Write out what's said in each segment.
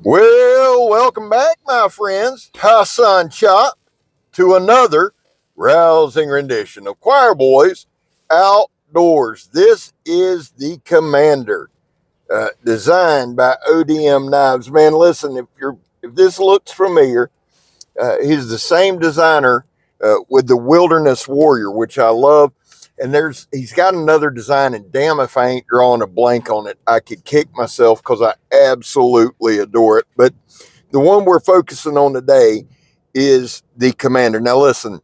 Well, welcome back, my friends. Hassan Chop to another rousing rendition of Choir Boys Outdoors. This is the Commander, designed by ODM Knives. Man, listen, if this looks familiar, he's the same designer with the Wilderness Warrior, which I love. And he's got another design, and damn if I ain't drawing a blank on it. I could kick myself because I absolutely adore it. But the one we're focusing on today is the Commander. Now, listen,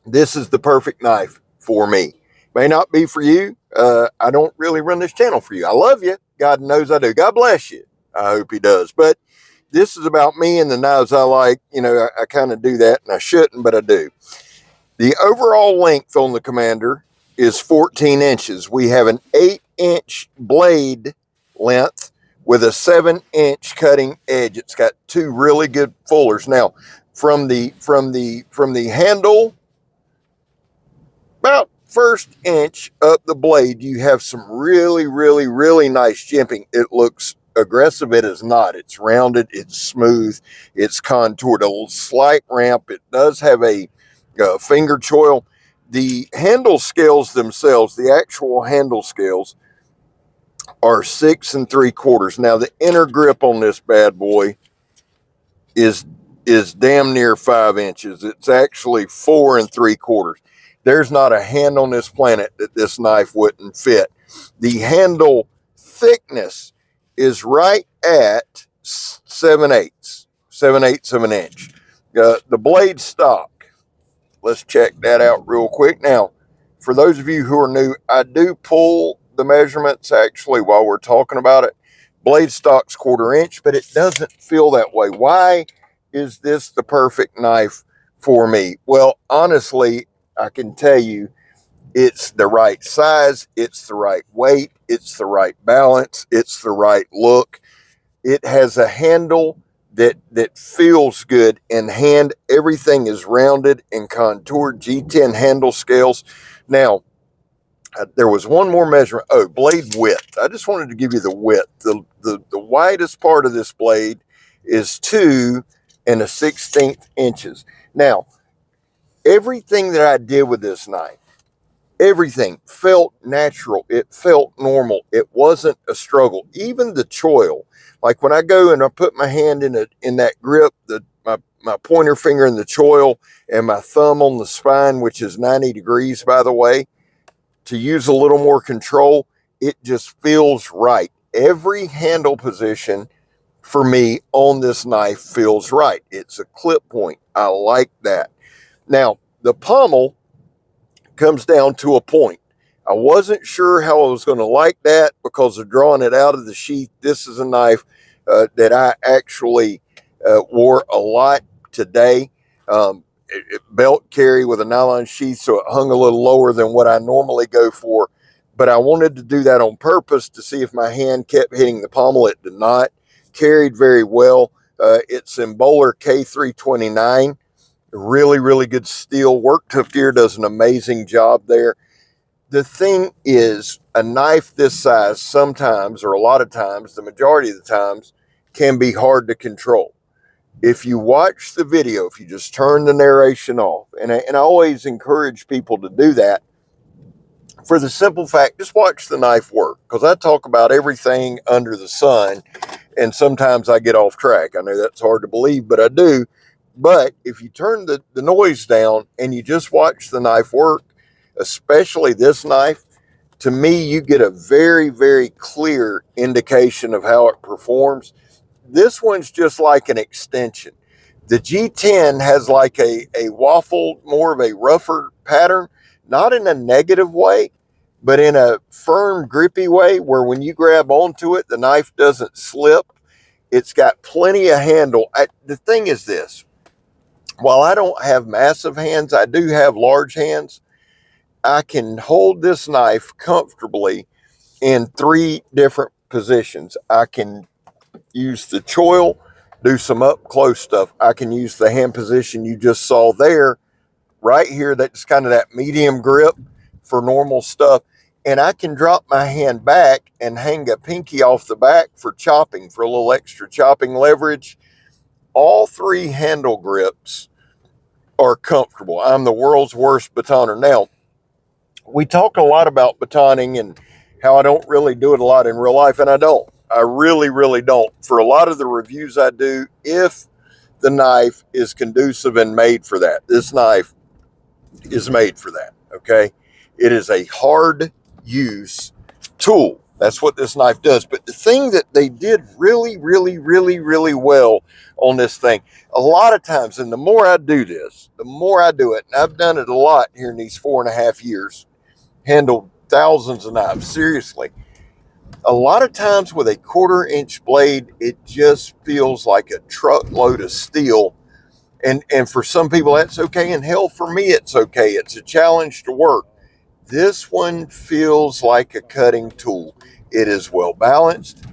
this is the perfect knife for me. May not be for you. I don't really run this channel for you. I love you. God knows I do. God bless you. I hope he does. But this is about me and the knives I like. You know, I kind of do that, and I shouldn't, but I do. The overall length on the Commander is 14 inches. We have an 8-inch blade length with a 7-inch cutting edge. It's got two really good fullers. Now, from the handle, about first inch up the blade, you have some really nice jimping. It looks aggressive. It is not. It's rounded. It's smooth. It's contoured. A slight ramp. It does have a finger choil. The handle scales themselves, the actual handle scales, are 6 3/4. Now the inner grip on this bad boy is damn near 5 inches. It's actually 4 3/4. There's not a hand on this planet that this knife wouldn't fit. The handle thickness is right at 7/8 of an inch. The blade stock, let's check that out real quick. Now, for those of you who are new, I do pull the measurements actually while we're talking about it. Blade stock's 1/4 inch, but it doesn't feel that way. Why is this the perfect knife for me? Well, honestly, I can tell you it's the right size, it's the right weight, it's the right balance, it's the right look. It has a handle that feels good in hand. Everything is rounded and contoured. G10 handle scales. Now, there was one more measurement. Oh, blade width. I just wanted to give you the width. The widest part of this blade is 2 1/16 inches. Now, everything that I did with this knife, everything felt natural. It felt normal. It wasn't a struggle. Even the choil, like when I go and I put my hand in that grip, my pointer finger in the choil and my thumb on the spine, which is 90 degrees, by the way, to use a little more control, it just feels right. Every handle position for me on this knife feels right. It's a clip point. I like that. Now, the pommel comes down to a point. I wasn't sure how I was going to like that because of drawing it out of the sheath. This is a knife that I actually wore a lot today. Belt carry with a nylon sheath, so it hung a little lower than what I normally go for. But I wanted to do that on purpose to see if my hand kept hitting the pommel. It did not. Carried very well. It's in Bowler K329. Really good steel. Work Tuff Gear does an amazing job there. The thing is, a knife this size sometimes, or a lot of times, the majority of the times, can be hard to control. If you watch the video, if you just turn the narration off, and I always encourage people to do that, for the simple fact, just watch the knife work, because I talk about everything under the sun, and sometimes I get off track. I know that's hard to believe, but I do. But if you turn the noise down and you just watch the knife work, especially this knife, to me, you get a very clear indication of how it performs. This one's just like an extension. The G10 has like a waffle, more of a rougher pattern, not in a negative way, but in a firm, grippy way where when you grab onto it, the knife doesn't slip. It's got plenty of handle. The thing is this, while I don't have massive hands, I do have large hands. I can hold this knife comfortably in 3 different positions. I can use the choil, do some up close stuff. I can use the hand position you just saw there, right here. That's kind of that medium grip for normal stuff. and I can drop my hand back and hang a pinky off the back for chopping, for a little extra chopping leverage. All three handle grips are comfortable. I'm the world's worst batoner. Now, we talk a lot about batoning and how I don't really do it a lot in real life, and I don't. I really, really don't. For a lot of the reviews I do, if the knife is conducive and made for that, this knife is made for that, okay? It is a hard use tool. That's what this knife does. But the thing that they did really, really, really, really well on this thing, a lot of times, and the more I do this, the more I do it, and I've done it a lot here in these 4.5 years, handled thousands of knives, seriously. A lot of times with a 1/4-inch blade, it just feels like a truckload of steel. And for some people, that's okay. And hell, for me, it's okay. It's a challenge to work. This one feels like a cutting tool. It is well balanced.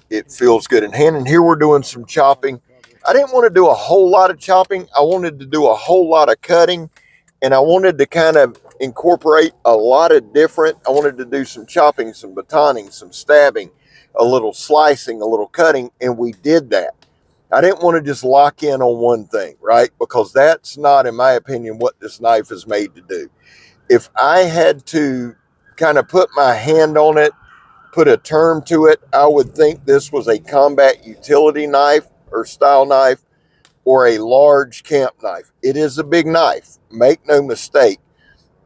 It feels good in hand. And here we're doing some chopping. I didn't want to do a whole lot of chopping. I wanted to do a whole lot of cutting. And I wanted to kind of incorporate a lot of different, I wanted to do some chopping, some batoning, some stabbing, a little slicing, a little cutting. And we did that. I didn't want to just lock in on one thing, right? Because that's not, in my opinion, what this knife is made to do. If I had to kind of put my hand on it, put a term to it, I would think this was a combat utility knife or style knife or a large camp knife. It is a big knife, make no mistake,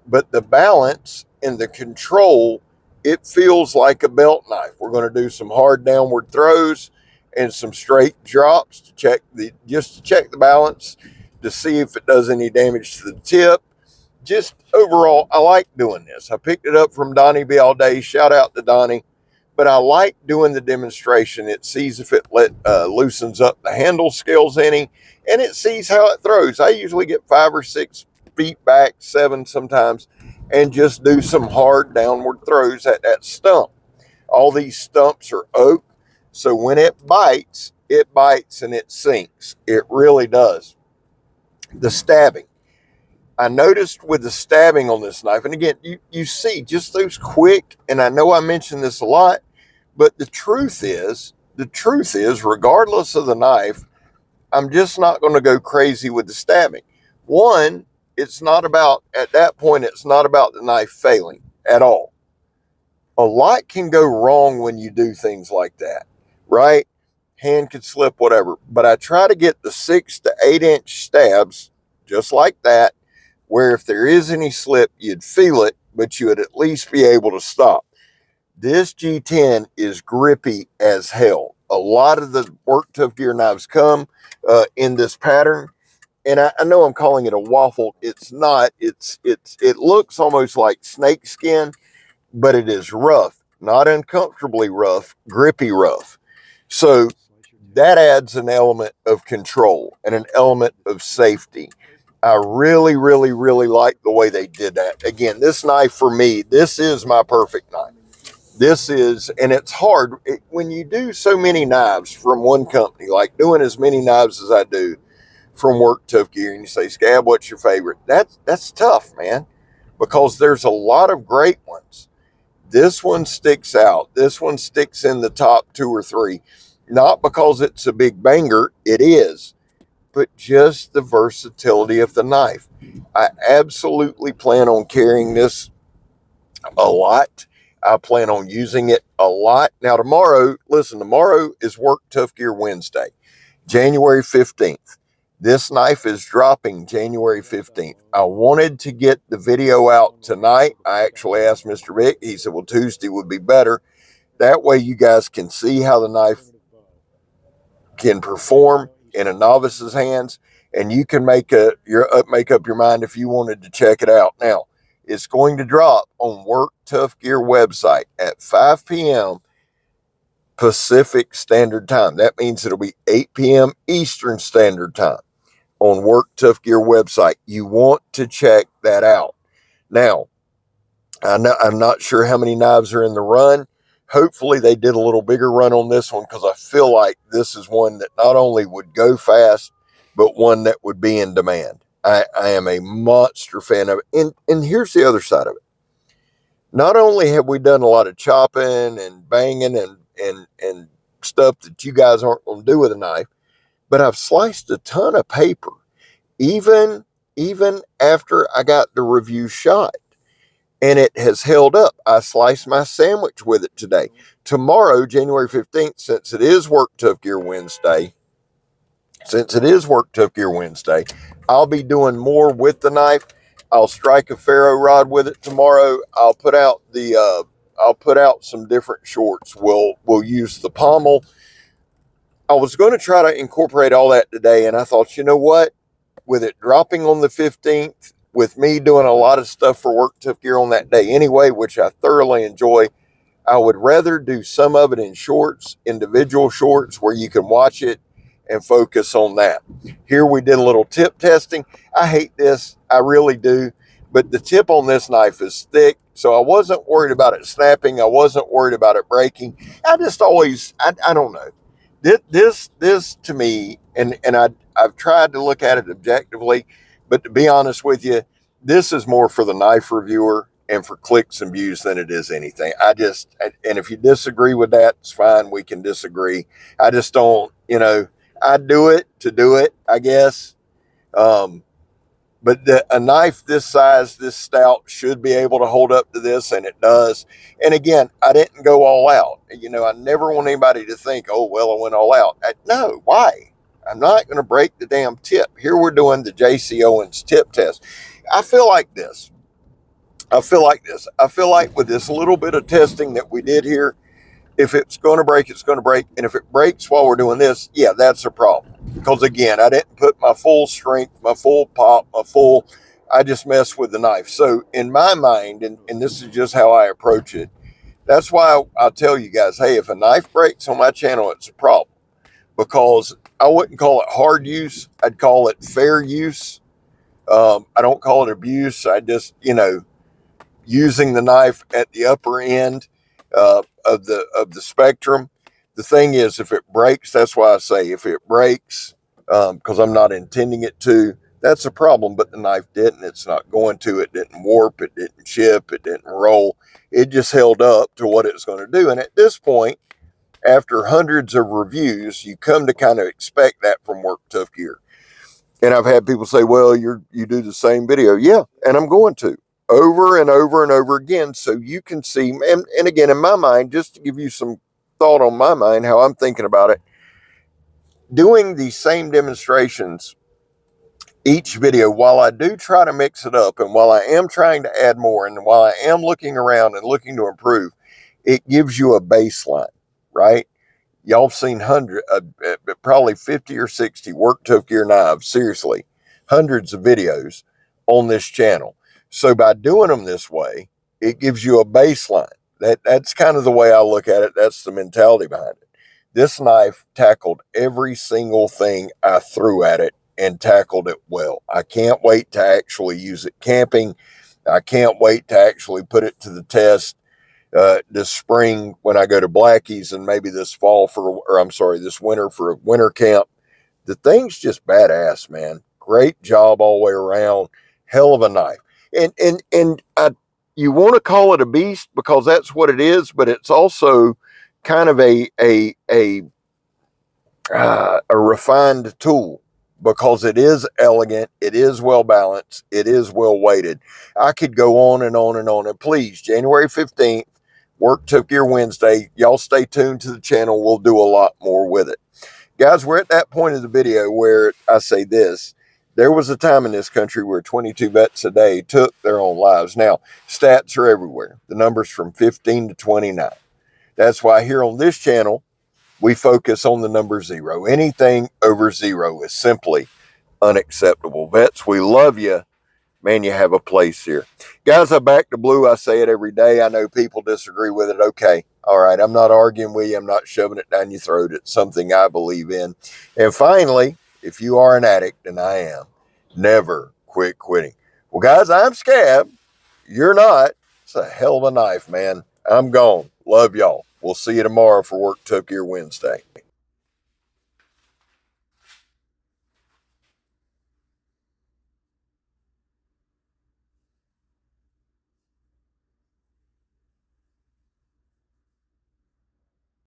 but the balance and the control, it feels like a belt knife. We're going to do some hard downward throws and some straight drops to check just to check the balance, to see if it does any damage to the tip. Just overall, I like doing this. I picked it up from Donnie B all day. Shout out to Donnie. But I like doing the demonstration. It sees if it loosens up the handle scales any, and it sees how it throws. I usually get 5 or 6 feet back, 7 sometimes, and just do some hard downward throws at that stump. All these stumps are oak, so when it bites and it sinks. It really does. The stabbing. I noticed with the stabbing on this knife, and again, you see just those quick, and I know I mentioned this a lot, but the truth is, regardless of the knife, I'm just not going to go crazy with the stabbing. One, it's not about, at that point, it's not about the knife failing at all. A lot can go wrong when you do things like that, right? Hand could slip, whatever. But I try to get the 6 to 8 inch stabs, just like that, where if there is any slip, you'd feel it, but you would at least be able to stop. This G10 is grippy as hell. A lot of the Work Tough Gear knives come in this pattern, and I know I'm calling it a waffle. It's not. It looks almost like snake skin, but it is rough, not uncomfortably rough, grippy rough. So that adds an element of control and an element of safety. I really, really, really like the way they did that. Again, this knife for me, this is my perfect knife. This is, and it's hard when you do so many knives from one company, like doing as many knives as I do from Work Tough Gear, and you say, Scab, what's your favorite? That's tough, man, because there's a lot of great ones. This one sticks out. This one sticks in the top 2 or 3, not because it's a big banger. It is. But just the versatility of the knife. I absolutely plan on carrying this a lot. I plan on using it a lot. Now, tomorrow is Work Tough Gear Wednesday, January 15th. This knife is dropping January 15th. I wanted to get the video out tonight. I actually asked Mr. Vic. He said, well, Tuesday would be better. That way you guys can see how the knife can perform in a novice's hands, and you can make up your mind if you wanted to check it out. Now, it's going to drop on Work Tough Gear website at 5 p.m. Pacific Standard Time. That means it'll be 8 p.m. Eastern Standard Time on Work Tough Gear website. You want to check that out. Now, I'm not sure how many knives are in the run. Hopefully they did a little bigger run on this one, because I feel like this is one that not only would go fast, but one that would be in demand. I am a monster fan of it. And here's the other side of it. Not only have we done a lot of chopping and banging and stuff that you guys aren't going to do with a knife, but I've sliced a ton of paper, even after I got the review shot, and it has held up. I sliced my sandwich with it today. Tomorrow, January 15th, since it is Work Tough Gear Wednesday, I'll be doing more with the knife. I'll strike a ferro rod with it tomorrow. I'll put out some different shorts. We'll use the pommel. I was going to try to incorporate all that today, and I thought, you know what? With it dropping on the 15th, with me doing a lot of stuff for Work Tough Gear on that day anyway, which I thoroughly enjoy, I would rather do some of it in shorts, individual shorts, where you can watch it and focus on that. Here we did a little tip testing. I hate this. I really do. But the tip on this knife is thick, so I wasn't worried about it snapping. I wasn't worried about it breaking. I just always, I don't know. This to me, and I've tried to look at it objectively, but to be honest with you, this is more for the knife reviewer and for clicks and views than it is anything. And if you disagree with that, it's fine. We can disagree. I just don't, I do it to do it, I guess. But a knife this size, this stout, should be able to hold up to this, and it does. And again, I didn't go all out. I never want anybody to think, oh, well, I went all out. No, why? I'm not going to break the damn tip. Here we're doing the J.C. Owens tip test. I feel like with this little bit of testing that we did here, if it's going to break, it's going to break. And if it breaks while we're doing this, yeah, that's a problem. Because again, I didn't put my full strength, my full pop, I just messed with the knife. So in my mind, and this is just how I approach it, that's why I'll tell you guys, hey, if a knife breaks on my channel, it's a problem. Because I wouldn't call it hard use. I'd call it fair use. I don't call it abuse. I just, using the knife at the upper end of the spectrum. The thing is, if it breaks, that's why I say if it breaks, because I'm not intending it to, that's a problem. But the knife didn't. It's not going to. It didn't warp. It didn't chip. It didn't roll. It just held up to what it's going to do. And at this point, after hundreds of reviews, you come to kind of expect that from Work Tough Gear. And I've had people say, well, you do the same video. Yeah, and I'm going to. Over and over and over again, so you can see, and again, in my mind, just to give you some thought on my mind, how I'm thinking about it, doing these same demonstrations each video, while I do try to mix it up, and while I am trying to add more, and while I am looking around and looking to improve, it gives you a baseline, right? Y'all have seen probably 50 or 60 Work Tough Gear knives, seriously, hundreds of videos on this channel. So by doing them this way, it gives you a baseline. That's kind of the way I look at it. That's the mentality behind it. This knife tackled every single thing I threw at it and tackled it well. I can't wait to actually use it camping. I can't wait to actually put it to the test this spring when I go to Blackie's, and maybe this winter for a winter camp. The thing's just badass, man. Great job all the way around. Hell of a knife. And you want to call it a beast because that's what it is, but it's also kind of a refined tool because it is elegant, it is well balanced, it is well weighted. I could go on and on and on. And please, January 15th, Work Tough Gear Wednesday. Y'all stay tuned to the channel. We'll do a lot more with it. Guys, we're at that point of the video where I say this. There was a time in this country where 22 vets a day took their own lives. Now, stats are everywhere. The numbers from 15 to 29. That's why here on this channel, we focus on the number 0. Anything over 0 is simply unacceptable. Vets, we love you. Man, you have a place here. Guys, I back the blue. I say it every day. I know people disagree with it. Okay. All right. I'm not arguing with you. I'm not shoving it down your throat. It's something I believe in. And finally, if you are an addict, and I am, never quit quitting. Well, guys, I'm Scab. You're not. It's a hell of a knife, man. I'm gone. Love y'all. We'll see you tomorrow for Work Tough Gear Wednesday.